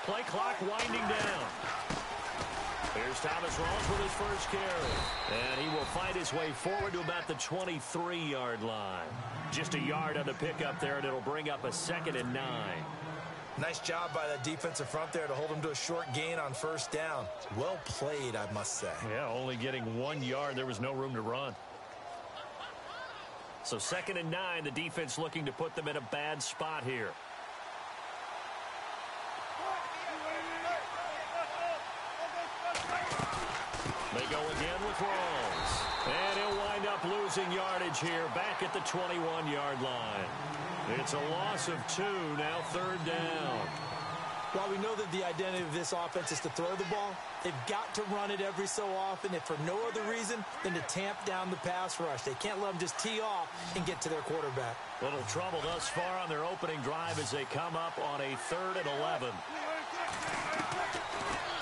Play clock winding down. Here's Thomas Rawls with his first carry. And he will fight his way forward to about the 23-yard line. Just a yard on the pickup there, and it'll bring up a 2nd and 9. Nice job by that defensive front there to hold him to a short gain on first down. Well played, I must say. Yeah, only getting 1 yard. There was no room to run. So 2nd and 9, the defense looking to put them in a bad spot here. They go again with Rawls. And he'll wind up losing yardage here back at the 21-yard line. It's a loss of 2, now 3rd down. While we know that the identity of this offense is to throw the ball, they've got to run it every so often, if for no other reason than to tamp down the pass rush. They can't let them just tee off and get to their quarterback. Little trouble thus far on their opening drive as they come up on a 3rd and 11.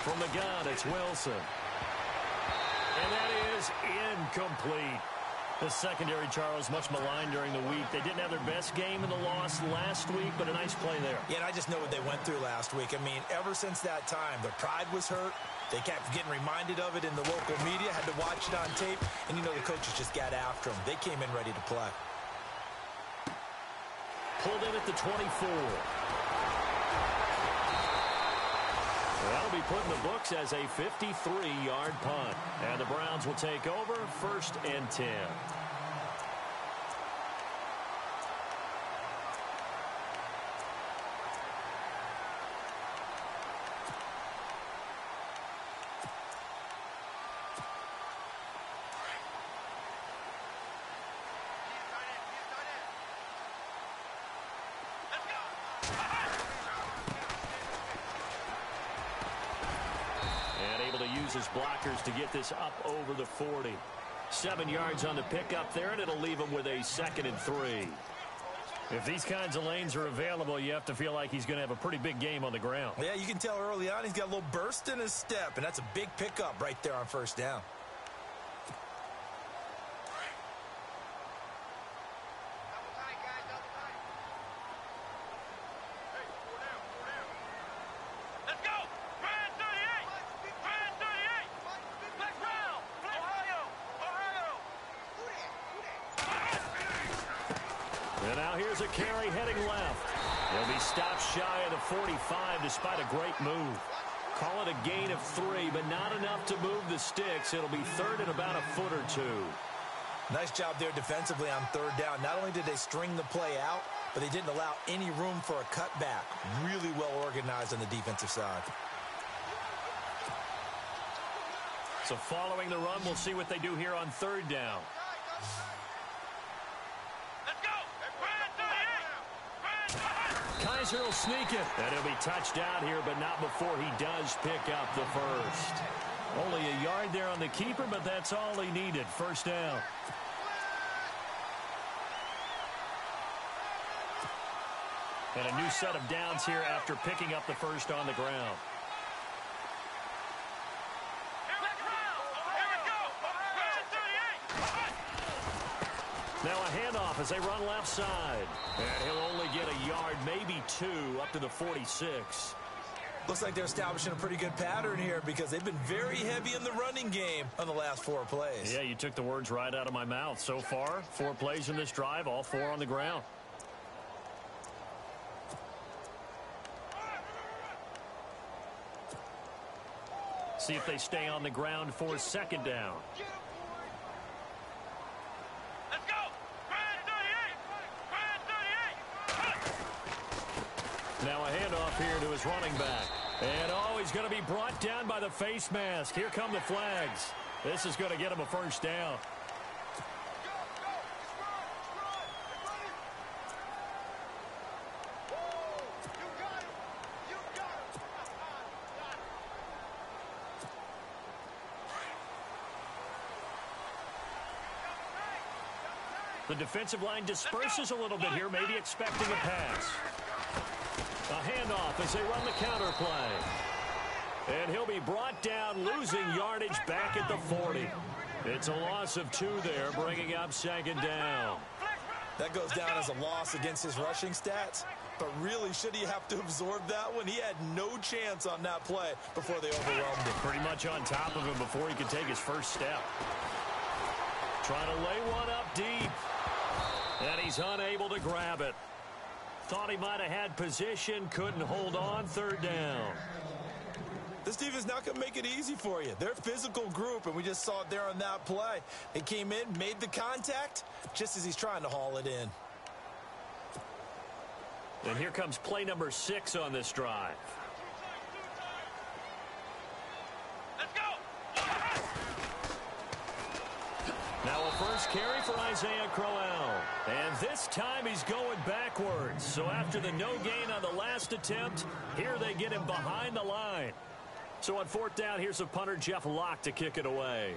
From the gun, it's Wilson. And that is incomplete. The secondary, Charles, much maligned during the week. They didn't have their best game in the loss last week, but a nice play there. Yeah, and I just know what they went through last week. I mean, ever since that time, their pride was hurt. They kept getting reminded of it in the local media, had to watch it on tape, and, you know, the coaches just got after them. They came in ready to play. Pulled in at the 24. That'll be put in the books as a 53-yard punt. And the Browns will take over 1st and 10. His blockers to get this up over the 40. 7 yards on the pickup there, and it'll leave him with a 2nd and 3. If these kinds of lanes are available, you have to feel like he's going to have a pretty big game on the ground. Yeah, you can tell early on he's got a little burst in his step, and that's a big pickup right there on first down. Here's a carry heading left. He'll be stopped shy of the 45 despite a great move. Call it a gain of 3, but not enough to move the sticks. It'll be 3rd and about a foot or 2. Nice job there defensively on 3rd down. Not only did they string the play out, but they didn't allow any room for a cutback. Really well organized on the defensive side. So following the run, we'll see what they do here on 3rd down. Kaiser will sneak it. And he'll be touched down here, but not before he does pick up the first. Only a yard there on the keeper, but that's all he needed. 1st down. And a new set of downs here after picking up the first on the ground. Now a handoff as they run left side. And he'll only get a yard, maybe 2, up to the 46. Looks like they're establishing a pretty good pattern here because they've been very heavy in the running game on the last 4 plays. Yeah, you took the words right out of my mouth. So far, 4 plays in this drive, all 4 on the ground. See if they stay on the ground for 2nd down. Now a handoff here to his running back. And oh, he's going to be brought down by the face mask. Here come the flags. This is going to get him a 1st down. The defensive line disperses a little bit here, maybe expecting a pass. A handoff as they run the counter play. And he'll be brought down, losing yardage back at the 40. It's a loss of 2 there, bringing up 2nd down. That goes down as a loss against his rushing stats. But really, should he have to absorb that one? He had no chance on that play before they overwhelmed him. Pretty much on top of him before he could take his first step. Trying to lay one up deep. And he's unable to grab it. Thought he might have had position, couldn't hold on, third down. This defense not going to make it easy for you. They're a physical group, and we just saw it there on that play. They came in, made the contact, just as he's trying to haul it in. And here comes play number 6 on this drive. Let's go! Now a first carry for Isaiah Crowell. And this time he's going backwards. So after the no gain on the last attempt, here they get him behind the line. So on fourth down, here's a punter, Jeff Locke, to kick it away.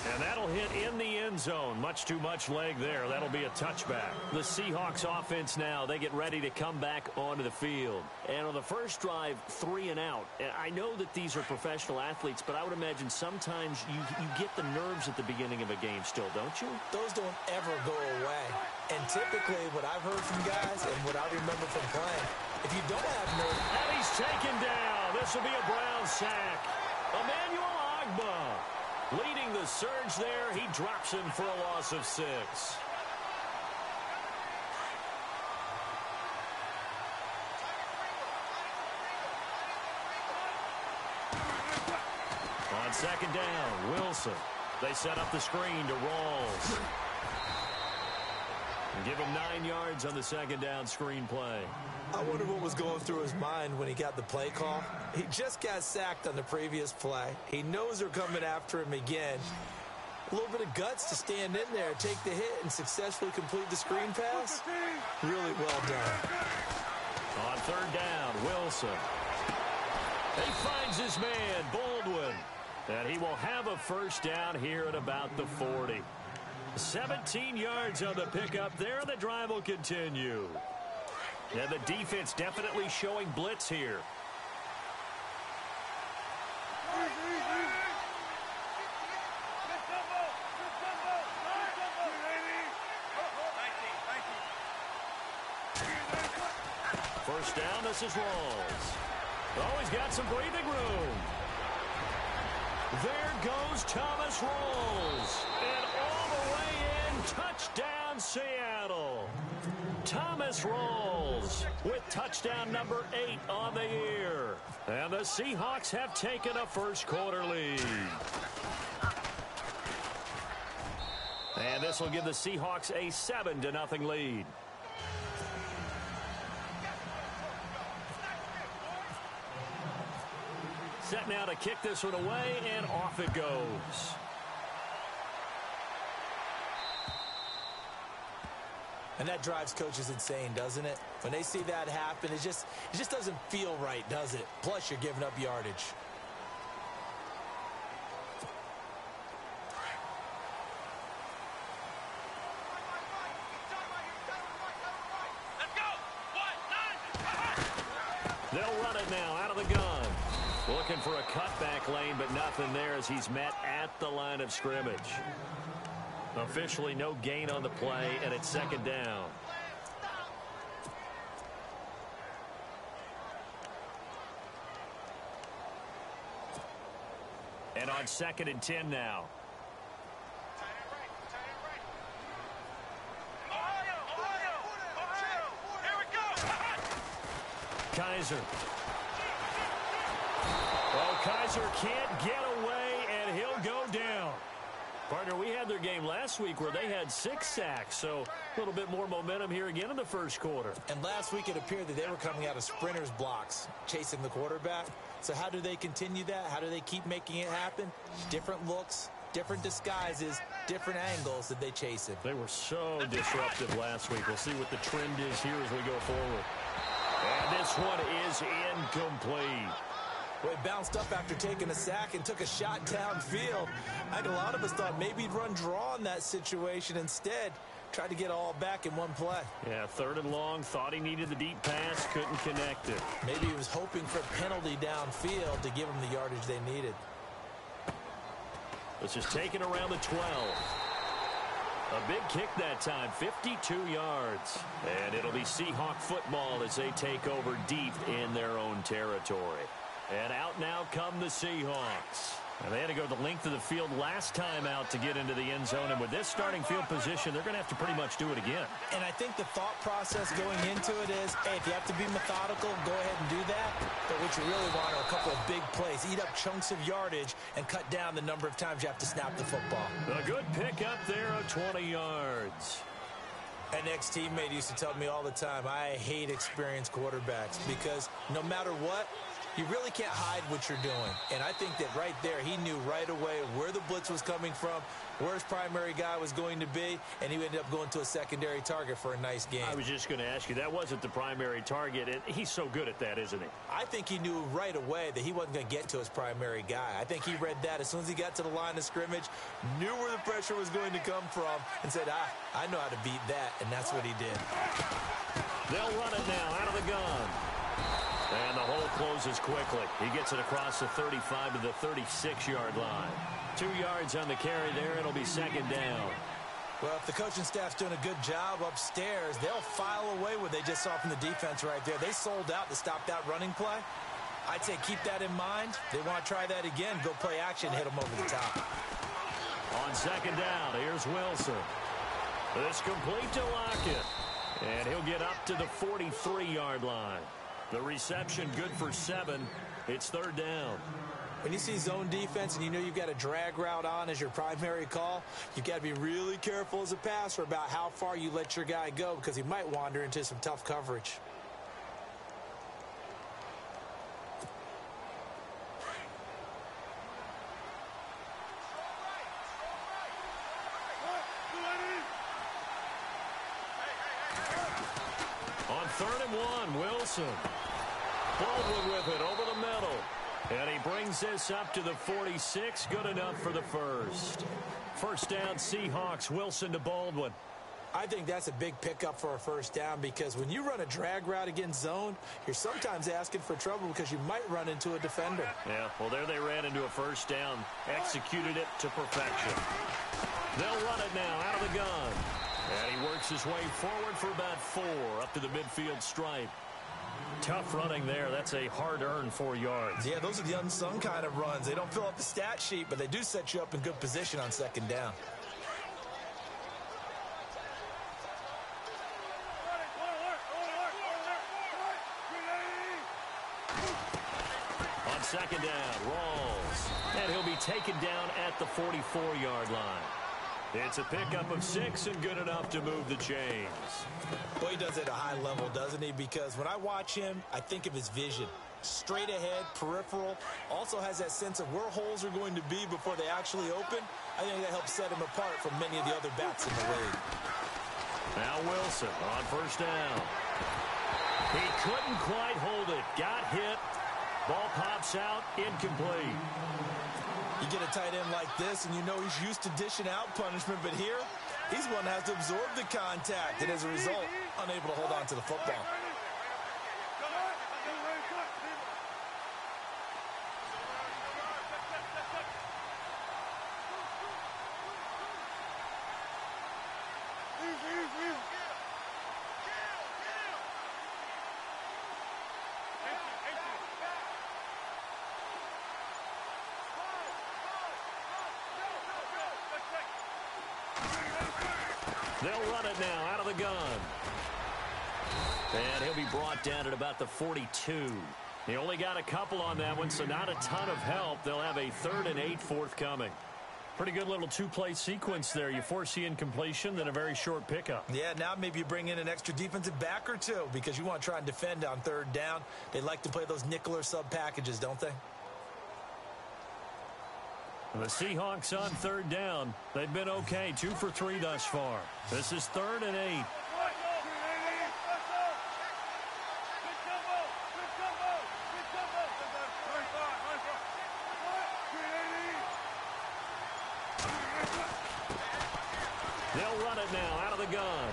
And that'll hit in the end zone. Much too much leg there. That'll be a touchback. The Seahawks offense now, they get ready to come back onto the field. And on the first drive, 3 and out. And I know that these are professional athletes, but I would imagine sometimes you get the nerves at the beginning of a game still, don't you? Those don't ever go away. And typically what I've heard from guys and what I remember from playing, if you don't have nerves... And he's taken down. This will be a Brown sack. Emmanuel Ogbah leading the surge there. He drops him for a loss of 6. On second down, Wilson. They set up the screen to Rawls. And give him 9 yards on the second down screen play. I wonder what was going through his mind when he got the play call. He just got sacked on the previous play. He knows they're coming after him again. A little bit of guts to stand in there, take the hit, and successfully complete the screen pass. Really well done. On third down, Wilson. He finds his man, Baldwin. And he will have a first down here at about the 40. 17 yards on the pickup there. The drive will continue. And the defense definitely showing blitz here. First down, this is Rawls. Oh, he's got some breathing room. There goes Thomas Rawls. And all the way in, touchdown Seattle. Thomas Rawls with touchdown number 8 on the year. And the Seahawks have taken a first quarter lead. And this will give the Seahawks a 7-0 lead. Set now to kick this one away, and off it goes. And that drives coaches insane, doesn't it? When they see that happen, it just doesn't feel right, does it? Plus, you're giving up yardage. Let's go! They'll run it now out of the gun. Looking for a cutback lane, but nothing there as he's met at the line of scrimmage. Officially no gain on the play, and it's second down. And on 2nd and 10 now. Ohio! Here we go! Kaiser. Well, Kaiser can't get away, and he'll go down. Partner, we had their game last week where they had 6 sacks, so a little bit more momentum here again in the first quarter. And last week it appeared that they were coming out of sprinters blocks, chasing the quarterback. So how do they continue that? How do they keep making it happen? Different looks, different disguises, different angles that they chase it. They were so disruptive last week. We'll see what the trend is here as we go forward. And this one is incomplete. Well, he bounced up after taking a sack and took a shot downfield. I think a lot of us thought maybe he'd run draw in that situation. Instead, Tried to get it all back in one play. Yeah, 3rd and long. Thought he needed the deep pass. Couldn't connect it. Maybe he was hoping for a penalty downfield to give him the yardage they needed. This is taken around the 12. A big kick that time, 52 yards. And it'll be Seahawk football as they take over deep in their own territory. And out now come the Seahawks. And they had to go the length of the field last time out to get into the end zone. And with this starting field position, they're going to have to pretty much do it again. And I think the thought process going into it is, hey, if you have to be methodical, go ahead and do that. But what you really want are a couple of big plays. Eat up chunks of yardage and cut down the number of times you have to snap the football. A good pickup there of 20 yards. An ex-teammate used to tell me all the time, I hate experienced quarterbacks because no matter what, you really can't hide what you're doing. And I think that right there, he knew right away where the blitz was coming from, where his primary guy was going to be, and he ended up going to a secondary target for a nice game. I was just going to ask you, that wasn't the primary target, and he's so good at that, isn't he? I think he knew right away that he wasn't going to get to his primary guy. I think he read that as soon as he got to the line of scrimmage, knew where the pressure was going to come from, and said, I know how to beat that, and that's what he did. They'll run it now out of the gun. And the hole closes quickly. He gets it across the 35 to the 36-yard line. 2 yards on the carry there. It'll be 2nd down. Well, if the coaching staff's doing a good job upstairs, they'll file away what they just saw from the defense right there. They sold out to stop that running play. I'd say keep that in mind. They want to try that again. Go play action, hit them over the top. On 2nd down, here's Wilson. It's complete to Lockett. And he'll get up to the 43-yard line. The reception good for 7. It's 3rd down. When you see zone defense and you know you've got a drag route on as your primary call, you've got to be really careful as a passer about how far you let your guy go because he might wander into some tough coverage. On 3rd and 1, Wilson. Baldwin with it over the middle. And he brings this up to the 46. Good enough for the first. 1st down, Seahawks. Wilson to Baldwin. I think that's a big pickup for a 1st down because when you run a drag route against zone, you're sometimes asking for trouble because you might run into a defender. Yeah, well, there they ran into a 1st down. Executed it to perfection. They'll run it now out of the gun. And he works his way forward for about 4 up to the midfield stripe. Tough running there. That's a hard-earned 4 yards. Yeah, those are the unsung kind of runs. They don't fill up the stat sheet, but they do set you up in good position on 2nd down. On 2nd down, Rawls. And he'll be taken down at the 44-yard line. It's a pickup of 6 and good enough to move the chains. Boy, he does it at a high level, doesn't he? Because when I watch him, I think of his vision. Straight ahead, peripheral. Also has that sense of where holes are going to be before they actually open. I think that helps set him apart from many of the other backs in the league. Now Wilson on 1st down. He couldn't quite hold it. Got hit. Ball pops out. Incomplete. You get a tight end like this, and you know he's used to dishing out punishment, but here, he's one that has to absorb the contact, and as a result, unable to hold on to the football. They'll run it now out of the gun. And he'll be brought down at about the 42. He only got a couple on that one, so not a ton of help. They'll have a 3rd and 8 forthcoming. Pretty good little 2-play sequence there. You force the incompletion, then a very short pickup. Yeah, now maybe you bring in an extra defensive back or two because you want to try and defend on 3rd down. They like to play those nickel or sub packages, don't they? The Seahawks on 3rd down. They've been okay. 2 for 3 thus far. This is 3rd and 8. They'll run it it now out of the gun.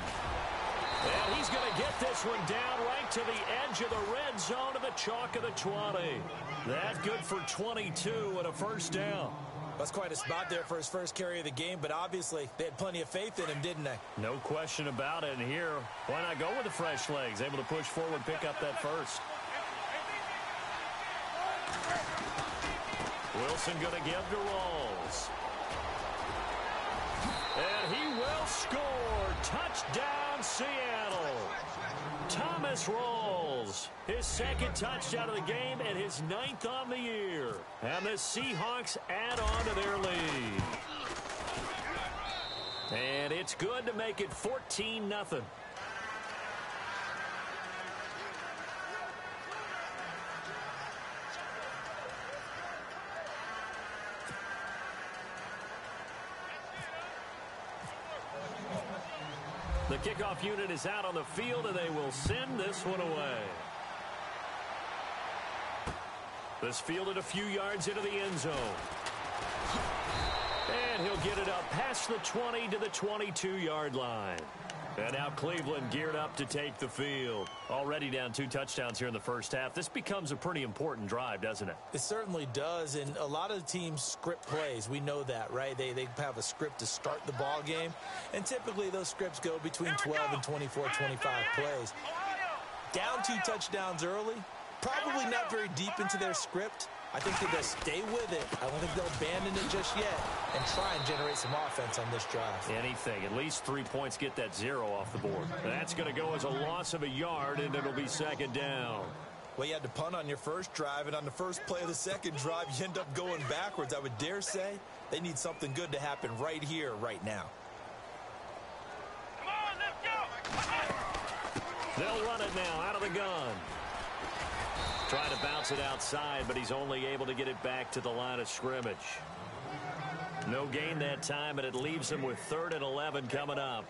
And he's going to get this one down right to the edge of the red zone of the chalk of the 20. That's good for 22 and a first down. That's quite a spot there for his first carry of the game, but obviously they had plenty of faith in him, didn't they? No question about it. And here, why not go with the fresh legs? Able to push forward, pick up that first. Wilson going to give to Rawls. And he will score. Touchdown, Seattle. Thomas Rawls, his second touchdown of the game and his 9th on the year. And the Seahawks add on to their lead. And it's good to make it 14-0. The kickoff unit is out on the field, and they will send this one away. This fielded a few yards into the end zone. And he'll get it up past the 20 to the 22-yard line. And now Cleveland geared up to take the field. Already down 2 touchdowns here in the first half. This becomes a pretty important drive, doesn't it? It certainly does, and a lot of the teams script plays. We know that, right? They have a script to start the ball game, and typically those scripts go between 12 and 24, 25 plays. Down 2 touchdowns early, probably not very deep into their script. I think that they'll stay with it. I don't think they'll abandon it just yet and try and generate some offense on this drive. Anything. At least 3 points, get that 0 off the board. That's going to go as a loss of a yard, and it'll be second down. Well, you had to punt on your first drive, and on the first play of the second drive, you end up going backwards. I would dare say they need something good to happen right here, right now. Come on, let's go. They'll run it now out of the gun. Trying to bounce it outside, but he's only able to get it back to the line of scrimmage. No gain that time, and it leaves him with 3rd and 11 coming up.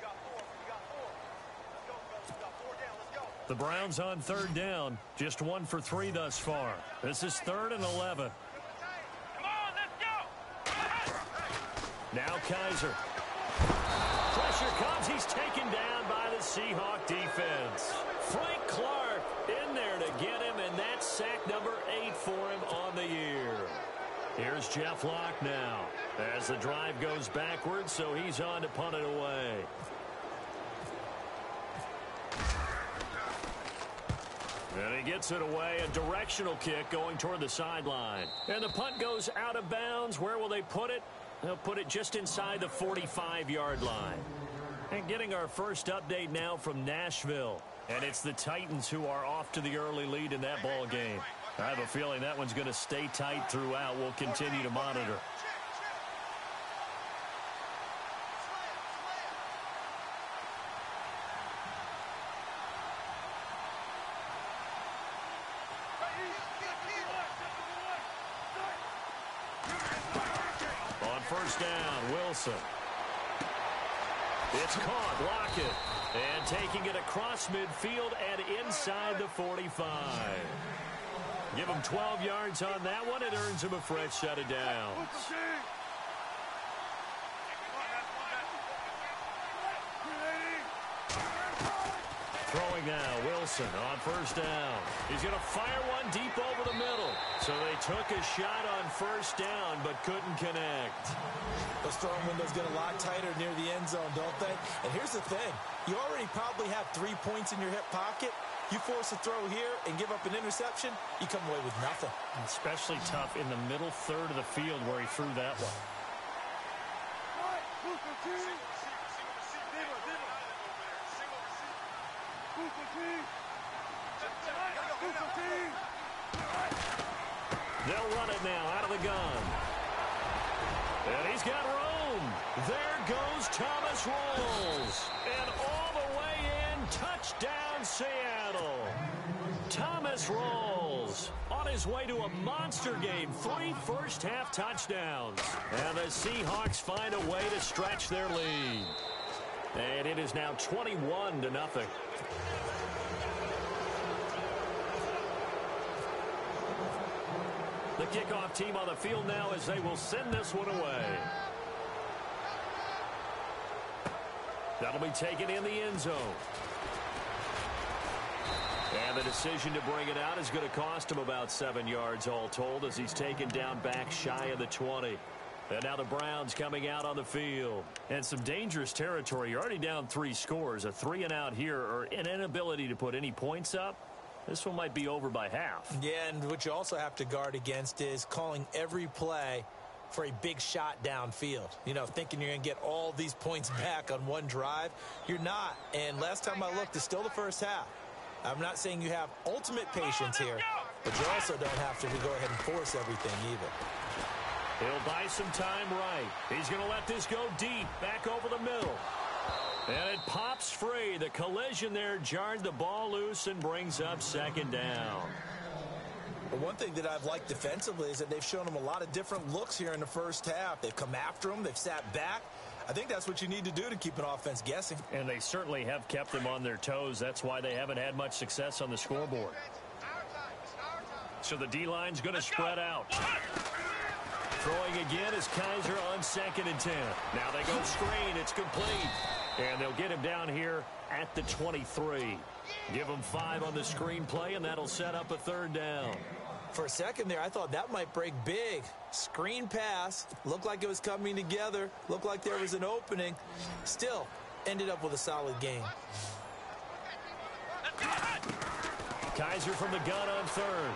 The Browns on 3rd down. Just 1 for 3 thus far. This is 3rd and 11. Come on, let's go. Now Kaiser. Pressure comes. He's taken down by the Seahawk defense. Frank Clark in there to get him, and that's sack number 8 for him on the year. Here's Jeff Locke now as the drive goes backwards, so he's on to punt it away. And he gets it away, a directional kick going toward the sideline. And the punt goes out of bounds. Where will they put it? They'll put it just inside the 45-yard line. And getting our first update now from Nashville. And it's the Titans who are off to the early lead in that ball game. I have a feeling that one's going to stay tight throughout. We'll continue to monitor. On first down, Wilson. It's caught. Lockett. And taking it across midfield and inside the 45. Give him 12 yards on that one. It earns him a fresh set of downs. Throwing now, Wilson on first down. He's going to fire one deep over the middle. So they took a shot on first down, but couldn't connect. Those throwing windows get a lot tighter near the end zone, don't they? And here's the thing. You already probably have 3 points in your hip pocket. You force a throw here and give up an interception, you come away with nothing. Especially tough in the middle third of the field where he threw that one. They'll run it now out of the gun. And he's got room. There goes Thomas Rawls. And all the way in, touchdown Seattle. Thomas Rawls on his way to a monster game. 3 first-half touchdowns. And the Seahawks find a way to stretch their lead. And it is now 21-0. The kickoff team on the field now as they will send this one away. That'll be taken in the end zone. And the decision to bring it out is going to cost him about 7 yards all told as he's taken down back shy of the 20. And now the Browns coming out on the field. And some dangerous territory. You're already down 3 scores. A 3-and-out here or an inability to put any points up. This one might be over by half. Yeah, and what you also have to guard against is calling every play for a big shot downfield. You know, thinking you're going to get all these points back on one drive. You're not. And last time I looked, it's still the first half. I'm not saying you have ultimate patience here, but you also don't have to go ahead and force everything either. He'll buy some time right. He's going to let this go deep, back over the middle. And it pops free. The collision there jarred the ball loose and brings up 2nd down. But one thing that I've liked defensively is that they've shown them a lot of different looks here in the first half. They've come after them. They've sat back. I think that's what you need to do to keep an offense guessing. And they certainly have kept them on their toes. That's why they haven't had much success on the scoreboard. So the D-line's going to spread out. Throwing again is Kaiser on 2nd and 10. Now they go screen. It's complete. And they'll get him down here at the 23. Give him 5 on the screen play, and that'll set up a 3rd down. For a second there, I thought that might break big. Screen pass. Looked like it was coming together. Looked like there was an opening. Still, ended up with a solid game. Kaiser from the gun on 3rd.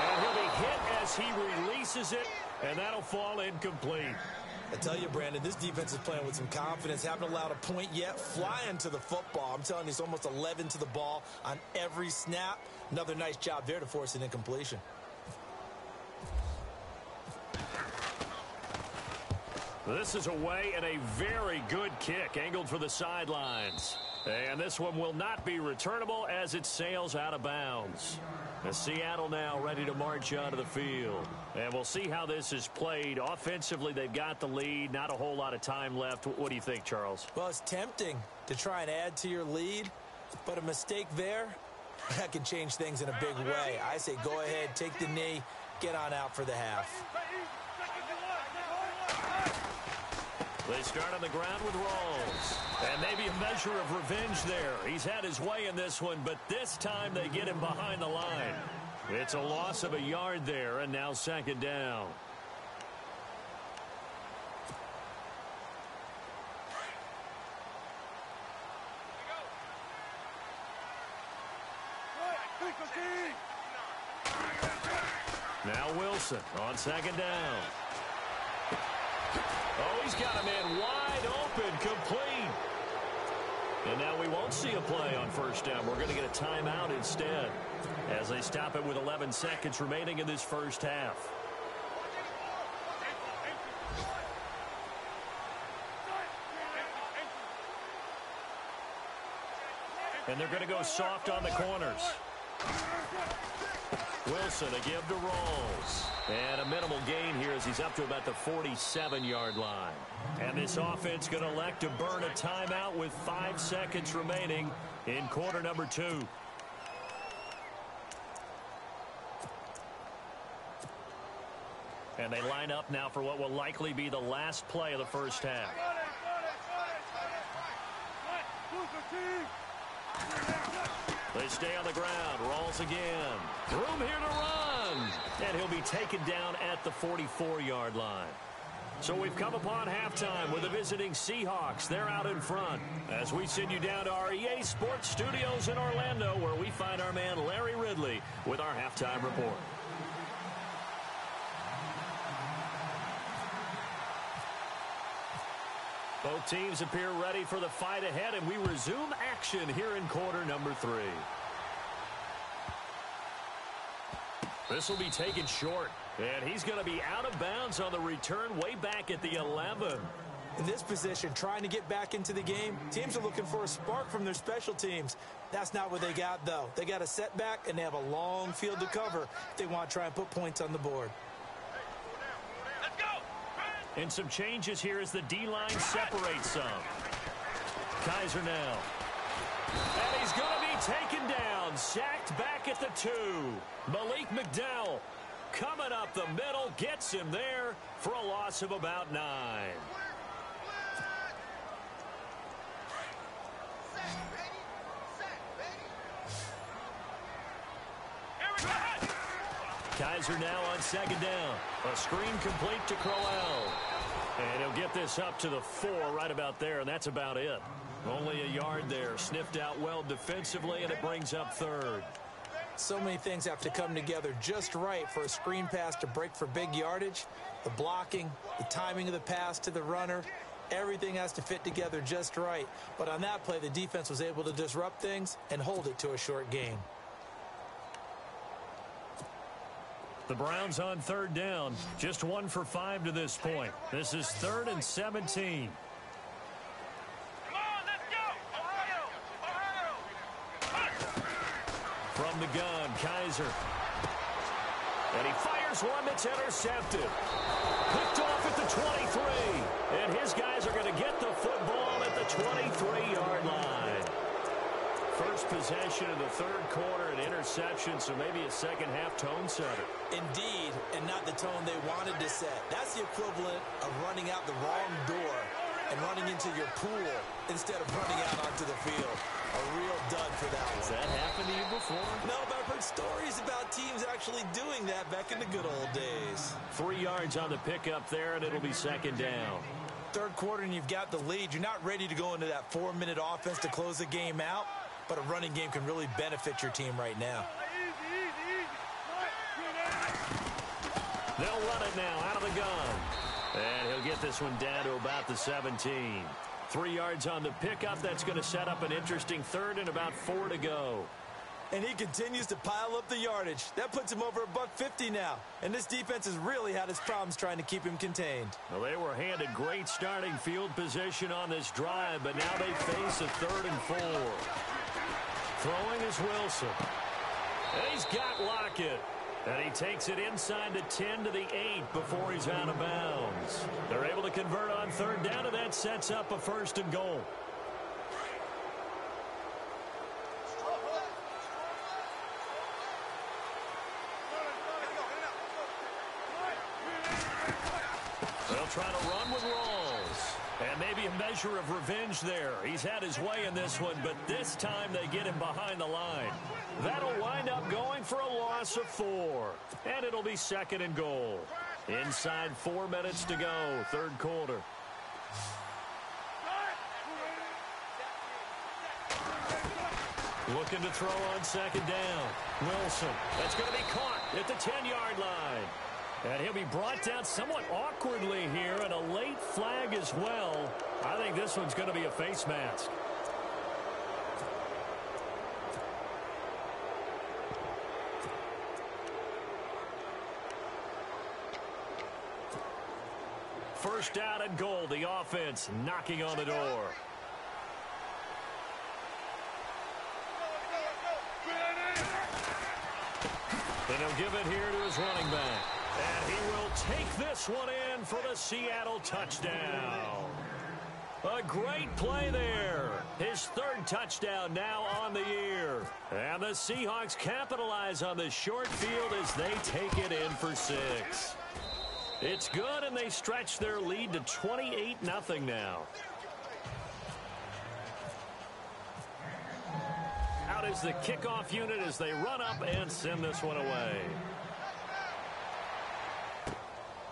And he'll be hit as he releases it, and that'll fall incomplete. I tell you, Brandon, this defense is playing with some confidence. Haven't allowed a point yet. Flying to the football. I'm telling you, it's almost 11 to the ball on every snap. Another nice job there to force an incompletion. This is away and a very good kick angled for the sidelines. And this one will not be returnable as it sails out of bounds. As Seattle now ready to march onto the field. And we'll see how this is played. Offensively, they've got the lead. Not a whole lot of time left. What do you think, Charles? Well, it's tempting to try and add to your lead, but a mistake there, that can change things in a big way. I say go ahead, take the knee, get on out for the half. They start on the ground with Rawls. And maybe a measure of revenge there. He's had his way in this one, but this time they get him behind the line. It's a loss of a yard there, and now 2nd down. Now Wilson on 2nd down. Oh, he's got a man wide open, complete. And now we won't see a play on 1st down. We're going to get a timeout instead as they stop it with 11 seconds remaining in this first half. And they're going to go soft on the corners. Wilson, a give to Rawls. And a minimal gain here as he's up to about the 47-yard line. And this offense going to elect to burn a timeout with 5 seconds remaining in quarter number 2. And they line up now for what will likely be the last play of the first half. They stay on the ground. Rawls again. Room here to run. And he'll be taken down at the 44-yard line. So we've come upon halftime with the visiting Seahawks. They're out in front as we send you down to our EA Sports Studios in Orlando, where we find our man Larry Ridley with our halftime report. Both teams appear ready for the fight ahead, and we resume action here in quarter number 3. This will be taken short, and he's going to be out of bounds on the return way back at the 11. In this position, trying to get back into the game, teams are looking for a spark from their special teams. That's not what they got, though. They got a setback, and they have a long field to cover if they want to try and put points on the board. And some changes here as the D-line separates some. Kaiser now. And he's going to be taken down. Sacked back at the 2. Malik McDowell coming up the middle. Gets him there for a loss of about 9. Kaiser now on second down. A screen complete to Crowell. And he'll get this up to the 4 right about there, and that's about it. Only a yard there. Sniffed out well defensively, and it brings up third. So many things have to come together just right for a screen pass to break for big yardage. The blocking, the timing of the pass to the runner, everything has to fit together just right. But on that play, the defense was able to disrupt things and hold it to a short gain. The Browns on third down. Just 1 for 5 to this point. This is 3rd and 17. Come on, let's go! Ohio! Ohio! From the gun, Kaiser. And he fires one that's intercepted. Picked off at the 23. And his guys are going to get the football at the 23-yard line. First possession of the third quarter, an interception, so maybe a second-half tone setter. Indeed, and not the tone they wanted to set. That's the equivalent of running out the wrong door and running into your pool instead of running out onto the field. A real dud for that one. Has that happened to you before? No, but I've heard stories about teams actually doing that back in the good old days. 3 yards on the pickup there, and it'll be second down. Third quarter, and you've got the lead. You're not ready to go into that 4-minute offense to close the game out, but a running game can really benefit your team right now. They'll run it now out of the gun. And he'll get this one down to about the 17. 3 yards on the pickup. That's going to set up an interesting third and about 4 to go. And he continues to pile up the yardage. That puts him over $150 now. And this defense has really had its problems trying to keep him contained. Well, they were handed great starting field position on this drive, but now they face a 3rd and 4. Throwing is Wilson. And he's got Lockett. And he takes it inside the 10 to the 8 before he's out of bounds. They're able to convert on third down, and that sets up a 1st and goal. They'll try to run with Rawls. And maybe a measure of revenge there. He's had his way in this one, but this time they get him behind the line. That'll wind up going for a loss of 4. And it'll be 2nd and goal. Inside 4 minutes to go, third quarter. Looking to throw on second down. Wilson. That's going to be caught at the 10-yard line. And he'll be brought down somewhat awkwardly here, and a late flag as well. I think this one's going to be a face mask. First down and goal. The offense knocking on the door. And he'll give it here to his running back. And he will take this one in for the Seattle touchdown. A great play there. His 3rd touchdown now on the year. And the Seahawks capitalize on the short field as they take it in for 6. It's good, and they stretch their lead to 28-0 now. Out is the kickoff unit as they run up and send this one away.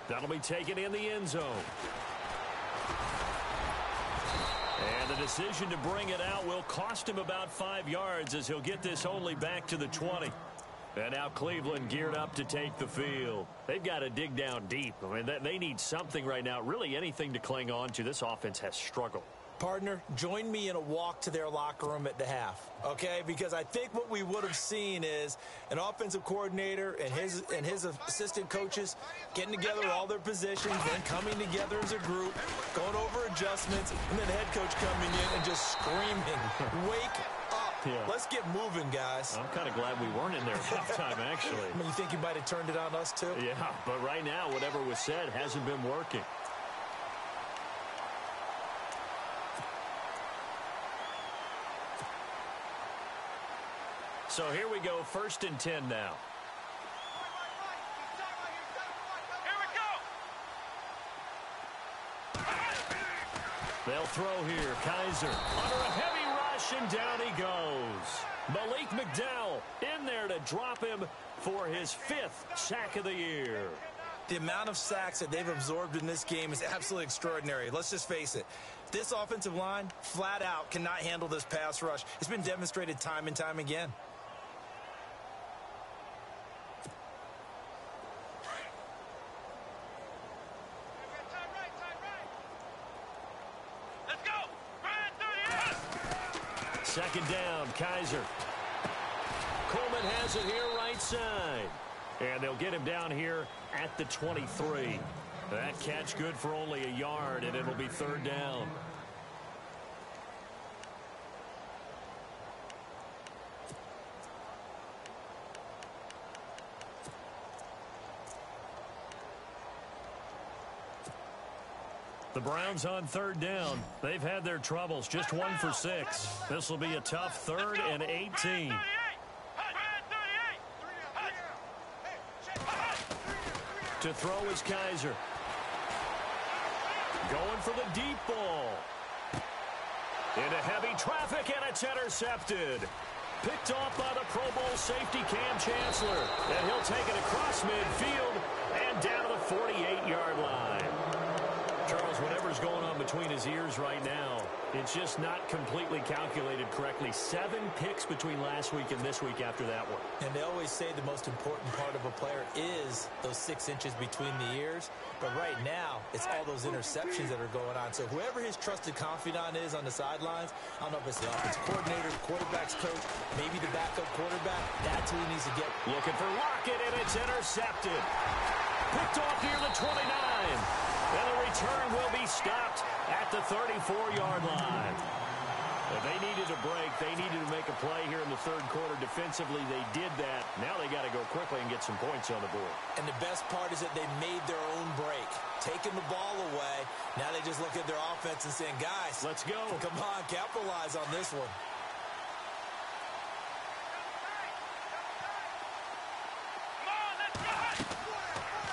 That'll be taken in the end zone. And the decision to bring it out will cost him about 5 yards as he'll get this only back to the 20. And now Cleveland geared up to take the field. They've got to dig down deep. I mean, they need something right now, really anything to cling on to. This offense has struggled. Partner, join me in a walk to their locker room at the half, okay? Because I think what we would have seen is an offensive coordinator and his assistant coaches getting together all their positions, then coming together as a group, going over adjustments, and then the head coach coming in and just screaming, wake up. Yeah. Let's get moving, guys. I'm kind of glad we weren't in there at halftime, actually. I mean, you think you might have turned it on us, too? Yeah, but right now, whatever was said hasn't been working. So here we go, 1st and 10 now. Here we go! They'll throw here. Kaiser under a heavy rush, and down he goes. Malik McDowell in there to drop him for his 5th sack of the year. The amount of sacks that they've absorbed in this game is absolutely extraordinary. Let's just face it. This offensive line, flat out, cannot handle this pass rush. It's been demonstrated time and time again. Let's go. Second down, Kaiser. Coleman has it here right side. And they'll get him down here at the 23. That catch good for only a yard, and it'll be 3rd down. The Browns on 3rd down. They've had their troubles, just 1 for 6. This will be a tough 3rd and 18. To throw is Kaiser. Going for the deep ball. Into heavy traffic, and it's intercepted. Picked off by the Pro Bowl safety Cam Chancellor. And he'll take it across midfield and down to the 48-yard line. Charles, whatever's going on between his ears right now, it's just not completely calculated correctly. 7 picks between last week and this week after that one. And they always say the most important part of a player is those 6 inches between the ears. But right now, it's all those interceptions that are going on. So whoever his trusted confidant is on the sidelines, I don't know if it's the offensive coordinator, quarterback's coach, maybe the backup quarterback, that's who he needs to get. Looking for Lockett, and it's intercepted. Picked off near the 29. And the return will be stopped at the 34-yard line. If they needed a break, they needed to make a play here in the 3rd quarter. Defensively, they did that. Now they got to go quickly and get some points on the board. And the best part is that they made their own break. Taking the ball away. Now they just look at their offense and saying, guys, let's go. Come on, capitalize on this one.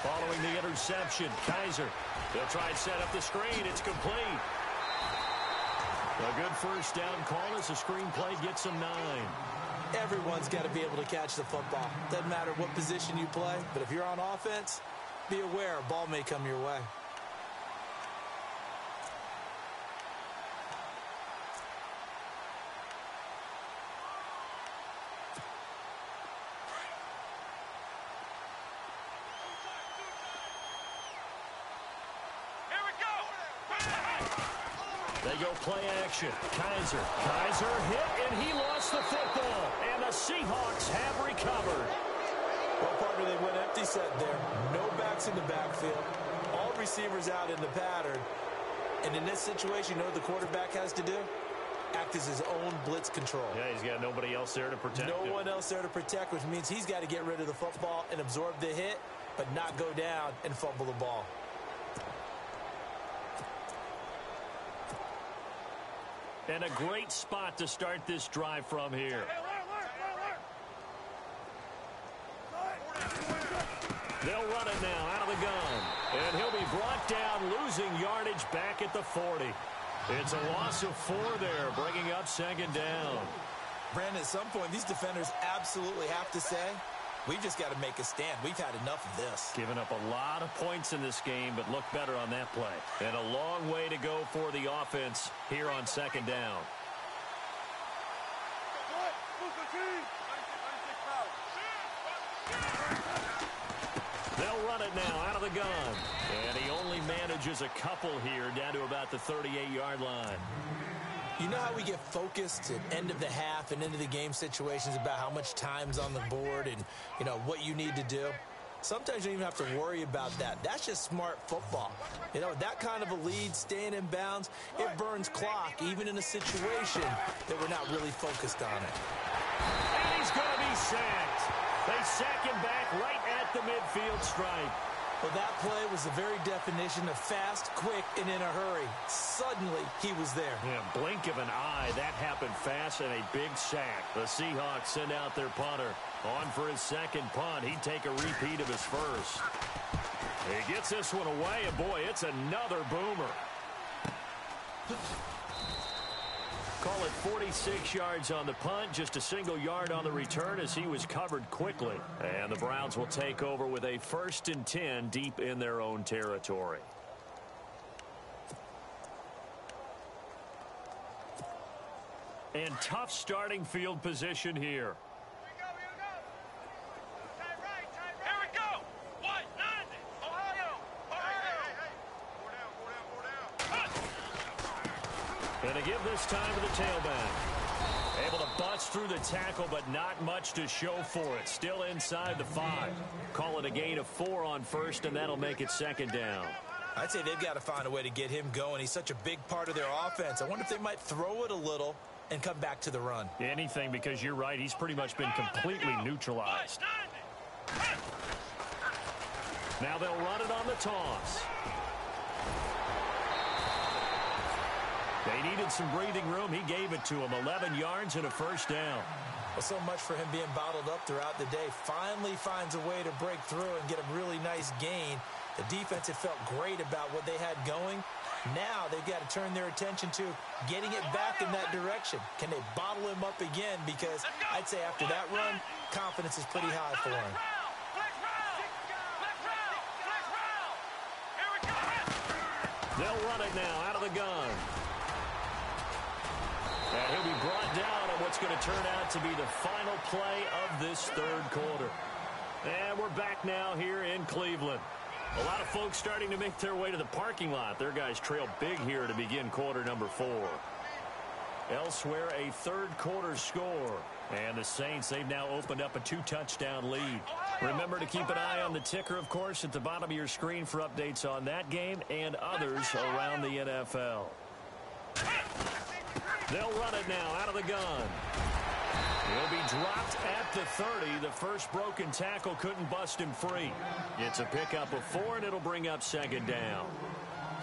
Following the interception, Kaiser. They'll try and set up the screen. It's complete. A good first down call as the screen play gets them 9. Everyone's got to be able to catch the football. Doesn't matter what position you play, but if you're on offense, be aware a ball may come your way. They go play action. Kaiser hit, and he lost the football. And the Seahawks have recovered. Well, partner, they went empty set there. No backs in the backfield. All receivers out in the pattern. And in this situation, you know what the quarterback has to do? Act as his own blitz control. Yeah, he's got nobody else there to protect him. No one else there to protect, which means he's got to get rid of the football and absorb the hit, but not go down and fumble the ball. And a great spot to start this drive from here. They'll run it now out of the gun. And he'll be brought down, losing yardage back at the 40. It's a loss of 4 there, bringing up 2nd down. Brandon, at some point, these defenders absolutely have to say, we've just got to make a stand. We've had enough of this. Giving up a lot of points in this game, but look better on that play. And a long way to go for the offense here on 2nd down. They'll run it now out of the gun. And he only manages a couple here down to about the 38-yard line. You know how we get focused at end of the half and into the game situations about how much time's on the board and, you know, what you need to do? Sometimes you don't even have to worry about that. That's just smart football. You know, that kind of a lead, staying in bounds, it burns clock, even in a situation that we're not really focused on it. And he's going to be sacked. They sack him back right at the midfield stripe. Well, that play was the very definition of fast, quick, and in a hurry. Suddenly, he was there. Yeah, blink of an eye. That happened fast and a big sack. The Seahawks send out their punter. On for his 2nd punt. He'd take a repeat of his first. He gets this one away, and boy, it's another boomer. Call it 46 yards on the punt, just a single yard on the return as he was covered quickly. And the Browns will take over with a 1st and 10 deep in their own territory. And tough starting field position here. Here we go. Time right. Here we go. 190. Ohio. Hey. Four down. And to give this time to the tailback. Able to bust through the tackle, but not much to show for it. Still inside the 5. Call it a gain of 4 on 1st, and that'll make it 2nd down. I'd say they've got to find a way to get him going. He's such a big part of their offense. I wonder if they might throw it a little and come back to the run. Anything, because you're right. He's pretty much been completely neutralized. Now they'll run it on the toss. They needed some breathing room. He gave it to him. 11 yards and a 1st down. Well, so much for him being bottled up throughout the day. Finally finds a way to break through and get a really nice gain. The defense had felt great about what they had going. Now they've got to turn their attention to getting it back in that direction. Can they bottle him up again? Because I'd say after that run, confidence is pretty high for him. They'll run it now out of the gun. And he'll be brought down on what's going to turn out to be the final play of this 3rd quarter. And we're back now here in Cleveland. A lot of folks starting to make their way to the parking lot. Their guys trail big here to begin quarter number 4. Elsewhere, a 3rd quarter score. And the Saints, they've now opened up a 2-touchdown lead. Remember to keep an eye on the ticker, of course, at the bottom of your screen for updates on that game and others around the NFL. They'll run it now out of the gun. He'll be dropped at the 30. The first broken tackle couldn't bust him free. It's a pickup of 4, and it'll bring up 2nd down.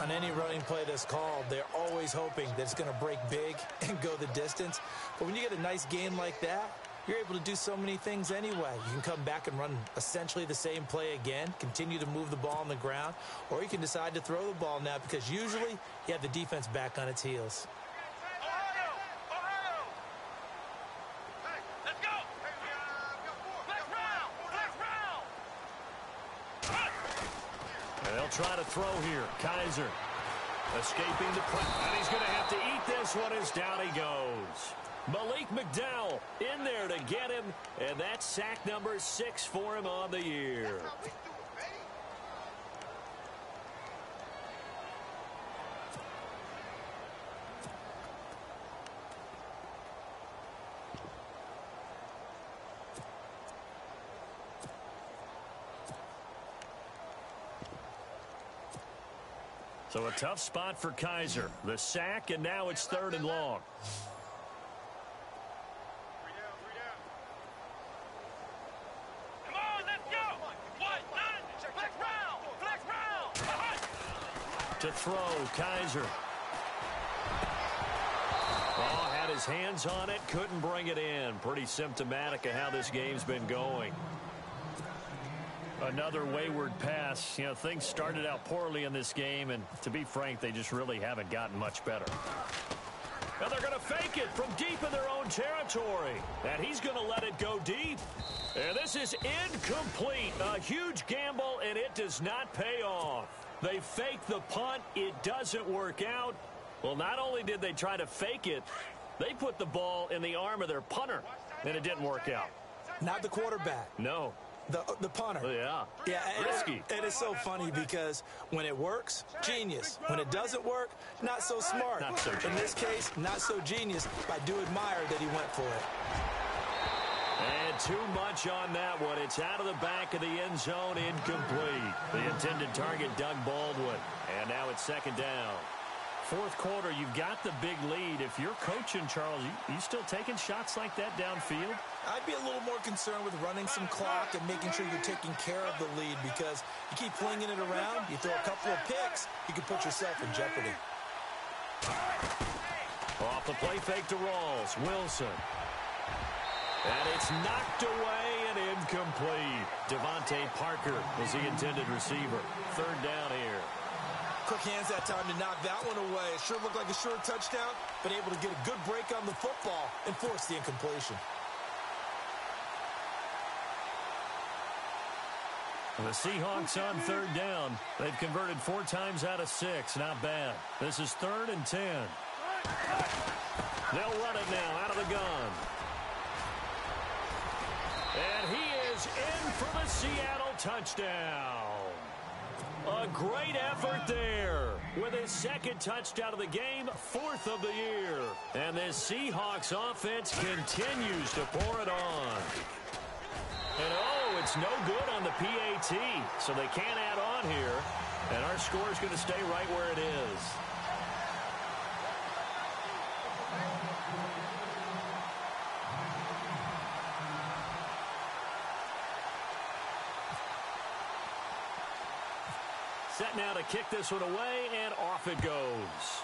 On any running play that's called, they're always hoping that it's going to break big and go the distance. But when you get a nice gain like that, you're able to do so many things anyway. You can come back and run essentially the same play again, continue to move the ball on the ground, or you can decide to throw the ball now because usually you have the defense back on its heels. They'll try to throw here. Kaiser escaping the press. And he's going to have to eat this one as down he goes. Malik McDowell in there to get him. And that's sack number 6 for him on the year. So a tough spot for Kaiser. The sack, and now it's 3rd and long. Come on, let's go. 1-9. Flex round. To throw, Kaiser. Oh, had his hands on it, couldn't bring it in. Pretty symptomatic of how this game's been going. Another wayward pass. You know, things started out poorly in this game, and to be frank, they just really haven't gotten much better. Now they're going to fake it from deep in their own territory, and he's going to let it go deep. And this is incomplete. A huge gamble, and it does not pay off. They fake the punt. It doesn't work out. Well, not only did they try to fake it, they put the ball in the arm of their punter, and it didn't work out. Not the quarterback. No. The punter. Yeah. Risky. It is so funny because when it works, genius. When it doesn't work, not so smart. Not so genius. In this case, not so genius. But I do admire that he went for it. And too much on that one. It's out of the back of the end zone, incomplete. The intended target, Doug Baldwin. And now it's 2nd down. 4th quarter, you've got the big lead. If you're coaching, Charles, you still taking shots like that downfield? I'd be a little more concerned with running some clock and making sure you're taking care of the lead because you keep flinging it around, you throw a couple of picks, you can put yourself in jeopardy. Off the play fake to Rawls. Wilson. And it's knocked away and incomplete. Devontae Parker was the intended receiver. 3rd down here. Quick hands that time to knock that one away. It sure looked like a short touchdown, but able to get a good break on the football and force the incompletion. The Seahawks on third down. They've converted 4 times out of 6. Not bad. This is 3rd and 10. They'll run it now out of the gun. And he is in for the Seattle touchdown. A great effort there with his 2nd touchdown of the game, 4th of the year. And this Seahawks offense continues to pour it on. And oh, it's no good on the PAT, so they can't add on here. And our score is going to stay right where it is. Set now to kick this one away, and off it goes.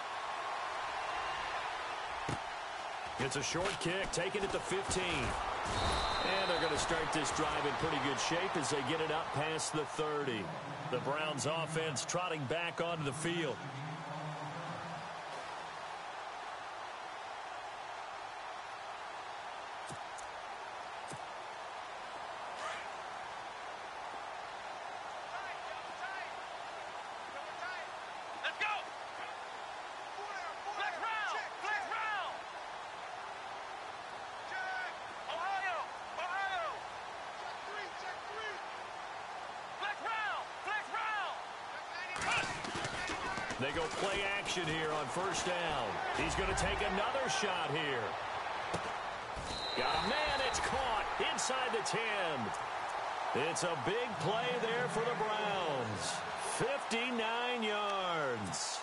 It's a short kick, taking it to 15. And they're going to start this drive in pretty good shape as they get it up past the 30. The Browns offense trotting back onto the field. Let's go! Flex round! Flex round! Ohio! Ohio! Check 3! Flex round! Flex round! They go play action here on first down. He's going to take another shot here. Got a man. It's caught inside the 10. It's a big play there for the Browns. 59 yards.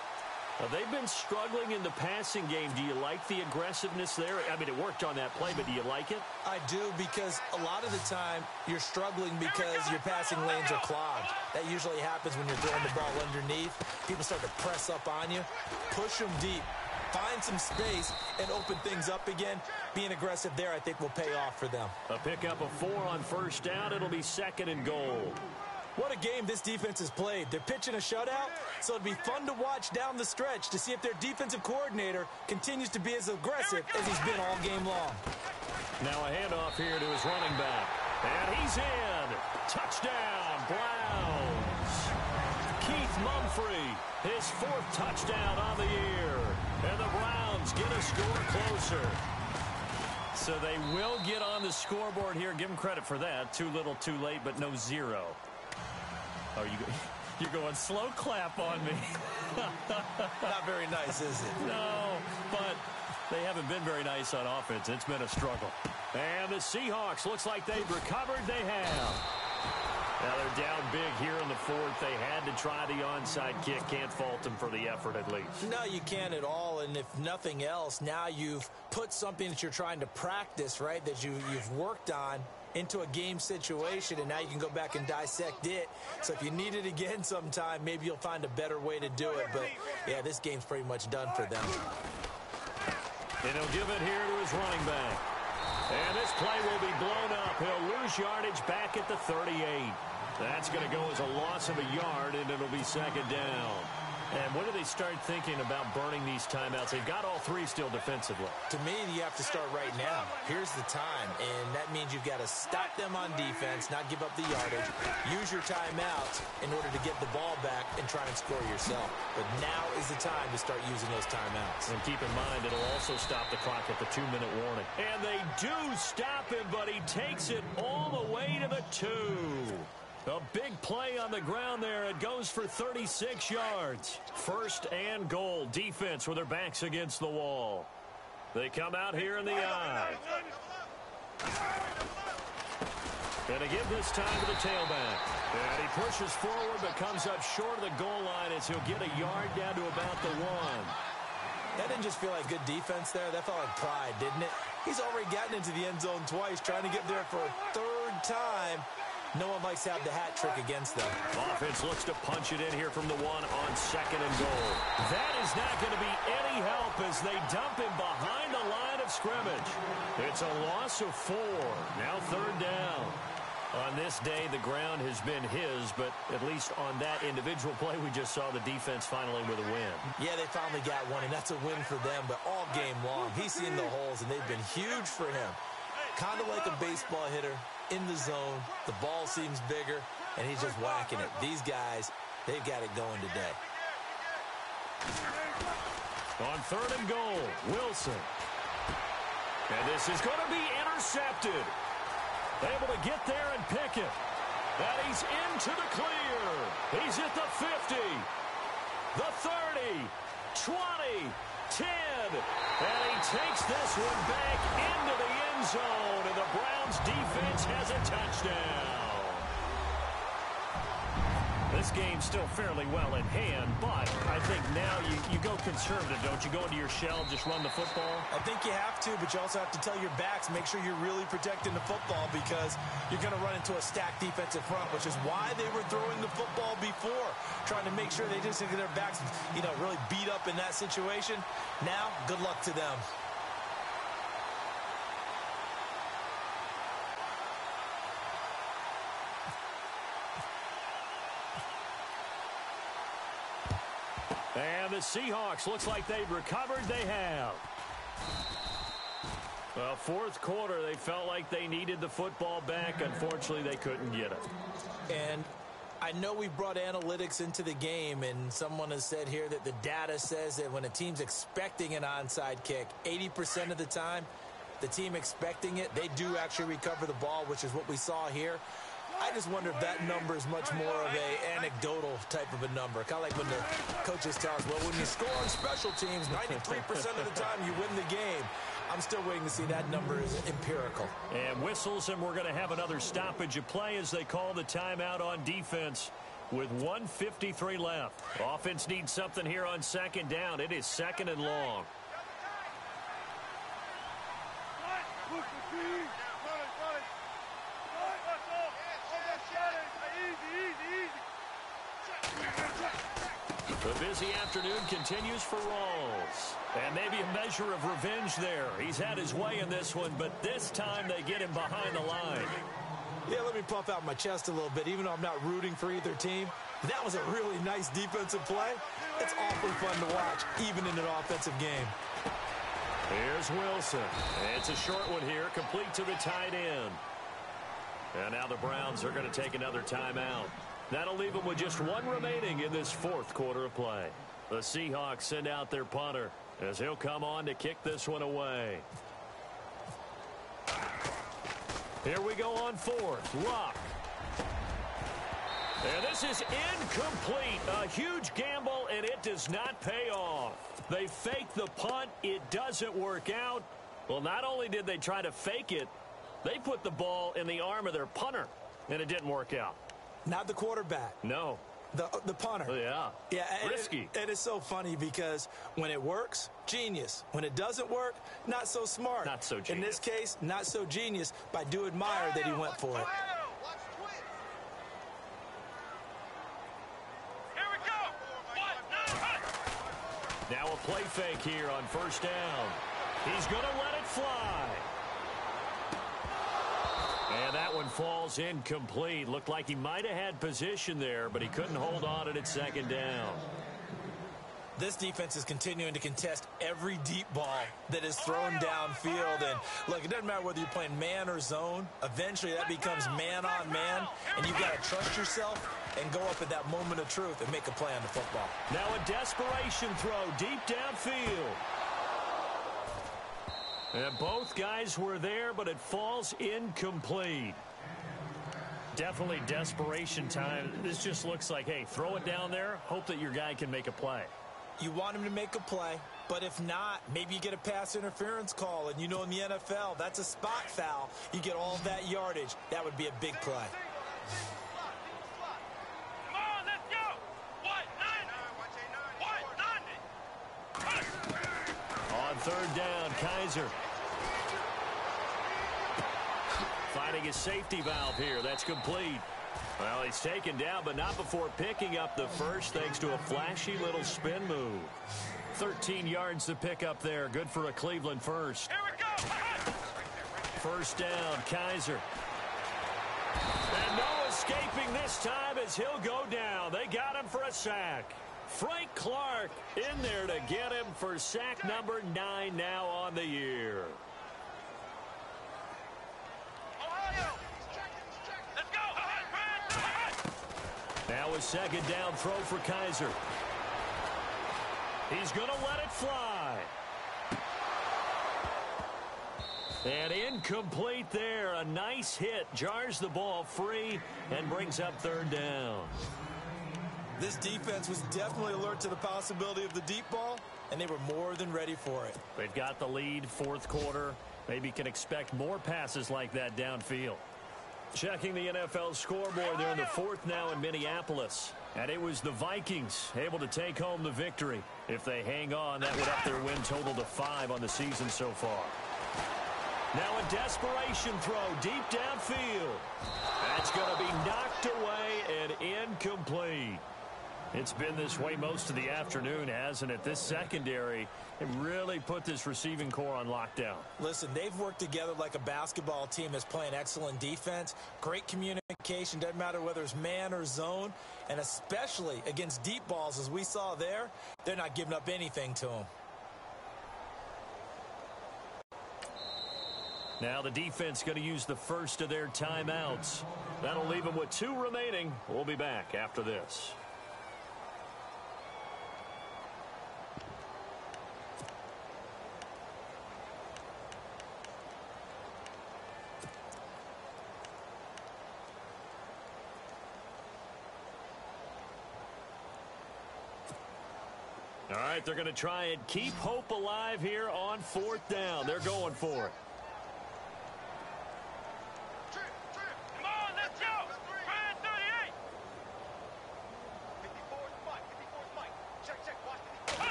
They've been struggling in the passing game. Do you like the aggressiveness there? I mean, it worked on that play, but do you like it? I do, because a lot of the time you're struggling because your passing lanes are clogged. That usually happens when you're throwing the ball underneath. People start to press up on you. Push them deep. Find some space and open things up again. Being aggressive there, I think, will pay off for them. A pickup of 4 on first down. It'll be 2nd and goal. What a game this defense has played. They're pitching a shutout, so it'd be fun to watch down the stretch to see if their defensive coordinator continues to be as aggressive as he's been all game long. Now a handoff here to his running back. And he's in. Touchdown, Browns. Keith Mumphrey, his 4th touchdown on the year. And the Browns get a score closer. So they will get on the scoreboard here. Give them credit for that. Too little, too late, but no 0. Oh, you're going slow clap on me. Not very nice, is it? No, but they haven't been very nice on offense. It's been a struggle. And the Seahawks, looks like they've recovered. They have. Now they're down big here in the 4th. They had to try the onside kick. Can't fault them for the effort at least. No, you can't at all. And if nothing else, now you've put something that you're trying to practice, right, that you've worked on into a game situation, and now you can go back and dissect it. So if you need it again sometime, maybe you'll find a better way to do it. But, yeah, this game's pretty much done for them. And he'll give it here to his running back. And this play will be blown up. He'll lose yardage back at the 38. That's going to go as a loss of a yard, and it'll be 2nd down. And when do they start thinking about burning these timeouts? They've got all 3 still defensively. To me, you have to start right now. Here's the time, and that means you've got to stop them on defense, not give up the yardage, use your timeouts in order to get the ball back and try and score yourself. But now is the time to start using those timeouts. And keep in mind, it'll also stop the clock at the 2-minute warning. And they do stop him, but he takes it all the way to the 2. A big play on the ground there. It goes for 36 yards. 1st and goal. Defense with their backs against the wall. They come out here in the eye. And they give this time to the tailback. And he pushes forward but comes up short of the goal line as he'll get a yard down to about the 1. That didn't just feel like good defense there. That felt like pride, didn't it? He's already gotten into the end zone twice, trying to get there for a 3rd time. No one likes to have the hat trick against them. Offense looks to punch it in here from the 1 on 2nd and goal. That is not going to be any help as they dump him behind the line of scrimmage. It's a loss of 4. Now 3rd down. On On this day, the ground has been his, but at least on that individual play, we just saw the defense finally with a win. Yeah, they finally got one, and that's a win for them, but all game long, he's seen the holes, and they've been huge for him. Kind of like a baseball hitter in the zone. The ball seems bigger, and he's just whacking it. These guys, they've got it going today. On 3rd and goal, Wilson. And this is going to be intercepted. Able to get there and pick it. And he's into the clear. He's at the 50, the 30, 20, 10. And he takes this one back into the end zone. And the Browns defense has a touchdown. This game's still fairly well in hand, but I think now you go conservative, don't you? Go into your shell, just run the football? I think you have to, but you also have to tell your backs, make sure you're really protecting the football because you're going to run into a stacked defensive front, which is why they were throwing the football before, trying to make sure they just get their backs, really beat up in that situation. Now, good luck to them. And the Seahawks, looks like they've recovered. They have. Well, 4th quarter, they felt like they needed the football back. Unfortunately, they couldn't get it. And I know we brought analytics into the game, and someone has said here that the data says that when a team's expecting an onside kick, 80% of the time, the team expecting it, they do actually recover the ball, which is what we saw here. I just wonder if that number is much more of a anecdotal type of a number. Kind of like when the coaches tell us, well, when you score on special teams, 93% of the time you win the game. I'm still waiting to see that number is empirical. And whistles, and we're going to have another stoppage of play as they call the timeout on defense with 1:53 left. Offense needs something here on 2nd down. It is 2nd and long. The busy afternoon continues for Rawls. And maybe a measure of revenge there. He's had his way in this one, but this time they get him behind the line. Yeah, let me puff out my chest a little bit, even though I'm not rooting for either team. That was a really nice defensive play. It's awfully fun to watch, even in an offensive game. Here's Wilson. It's a short one here, complete to the tight end. And now the Browns are going to take another timeout. That'll leave them with just one remaining in this 4th quarter of play. The Seahawks send out their punter as he'll come on to kick this one away. Here we go on 4th. Luck. And this is incomplete. A huge gamble, and it does not pay off. They fake the punt. It doesn't work out. Well, not only did they try to fake it, they put the ball in the arm of their punter, and it didn't work out. Not the quarterback. No. The punter. Yeah. Yeah. Risky. It is so funny because when it works, genius. When it doesn't work, not so smart. Not so genius. In this case, not so genius, but I do admire that he went for it. Here we go. Now a play fake here on 1st down. He's going to let it fly. And that one falls incomplete. Looked like he might have had position there, but he couldn't hold on it at 2nd down. This defense is continuing to contest every deep ball that is thrown downfield. And, look, it doesn't matter whether you're playing man or zone. Eventually, that becomes man on man, and you've got to trust yourself and go up at that moment of truth and make a play on the football. Now a desperation throw deep downfield. And both guys were there, but it falls incomplete. Definitely desperation time. This just looks like, hey, throw it down there, hope that your guy can make a play. You want him to make a play, but if not, maybe you get a pass interference call. And you know in the NFL, that's a spot foul. You get all that yardage. That would be a big play. Come on, let's go. 190. On 3rd down, Kaiser. Finding his safety valve here. That's complete. Well, he's taken down, but not before picking up the first, thanks to a flashy little spin move. 13 yards to pick up there. Good for a Cleveland first. Here we go. 1st down, Kaiser. And this time as he'll go down. They got him for a sack. Frank Clark in there to get him for sack number 9 now on the year. Ohio! Let's go! Now a second down throw for Kaiser. He's going to let it fly. And incomplete there. A nice hit. Jars the ball free and brings up third down. This defense was definitely alert to the possibility of the deep ball, and they were more than ready for it. They've got the lead, fourth quarter. Maybe can expect more passes like that downfield. Checking the NFL scoreboard, they're in the fourth now in Minneapolis. And it was the Vikings able to take home the victory. If they hang on, that would up their win total to 5 on the season so far. Now a desperation throw deep downfield. That's going to be knocked away and incomplete. It's been this way most of the afternoon, hasn't it? This secondary really put this receiving core on lockdown. Listen, they've worked together like a basketball team that's playing excellent defense. Great communication. Doesn't matter whether it's man or zone. And especially against deep balls, as we saw there, they're not giving up anything to them. Now the defense going to use the first of their timeouts. That'll leave them with 2 remaining. We'll be back after this. All right, they're going to try and keep hope alive here on fourth down. They're going for it. Come on, let's go! Brian 38! 54's Mike. 54's Mike. Check. Watch.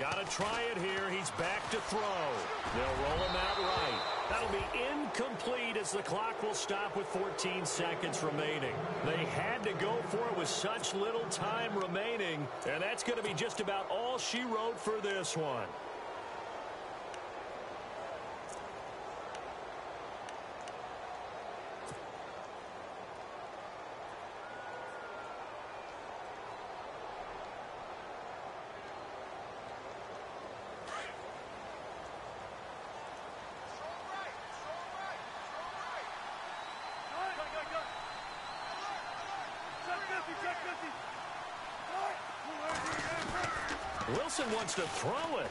Got to try it here. He's back to throw. They'll roll him out right. That'll be incomplete as the clock will stop with 14 seconds remaining. They had to go for it with such little time remaining, and that's going to be just about all she wrote for this one. Wilson wants to throw it.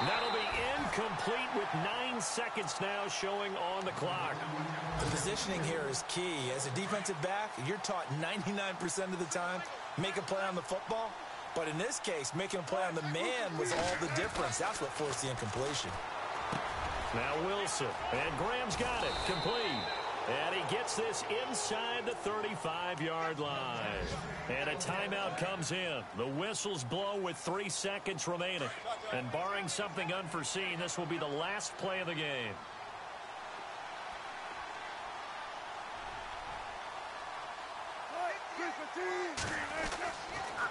That'll be incomplete with 9 seconds now showing on the clock. The positioning here is key. As a defensive back, you're taught 99% of the time, make a play on the football. But in this case, making a play on the man was all the difference. That's what forced the incompletion. Now Wilson, and Graham's got it, complete. And he gets this inside the 35-yard line. And a timeout comes in. The whistles blow with 3 seconds remaining. And barring something unforeseen, this will be the last play of the game.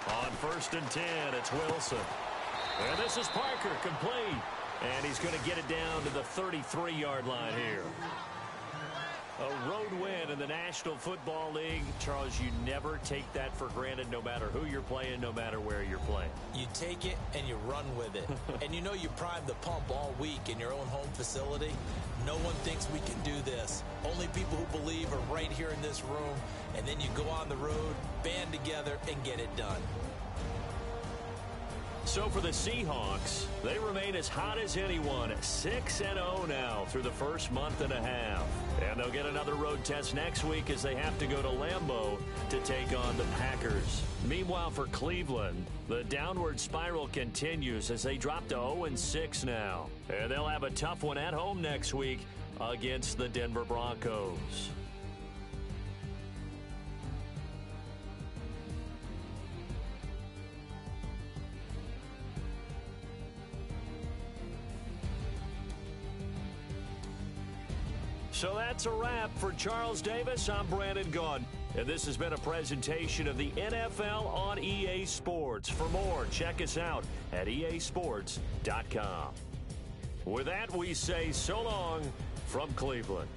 On 1st and 10, it's Wilson. And this is Parker, complete. And he's going to get it down to the 33-yard line here. A road win in the National Football League. Charles, you never take that for granted no matter who you're playing, no matter where you're playing. You take it and you run with it. And you know you primed the pump all week in your own home facility. No one thinks we can do this. Only people who believe are right here in this room. And then you go on the road, band together, and get it done. So for the Seahawks, they remain as hot as anyone, 6-0 now through the first month and a half. And they'll get another road test next week as they have to go to Lambeau to take on the Packers. Meanwhile, for Cleveland, the downward spiral continues as they drop to 0-6 now. And they'll have a tough one at home next week against the Denver Broncos. So that's a wrap. For Charles Davis, I'm Brandon Gaudin. And this has been a presentation of the NFL on EA Sports. For more, check us out at easports.com. With that, we say so long from Cleveland.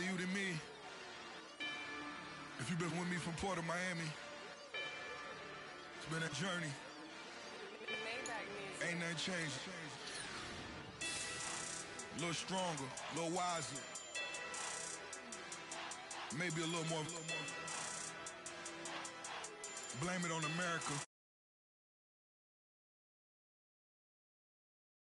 rather you than me. If you've been with me from Port of Miami, it's been a journey. Ain't nothing changed. A little stronger, a little wiser. Maybe a little more. Blame it on America.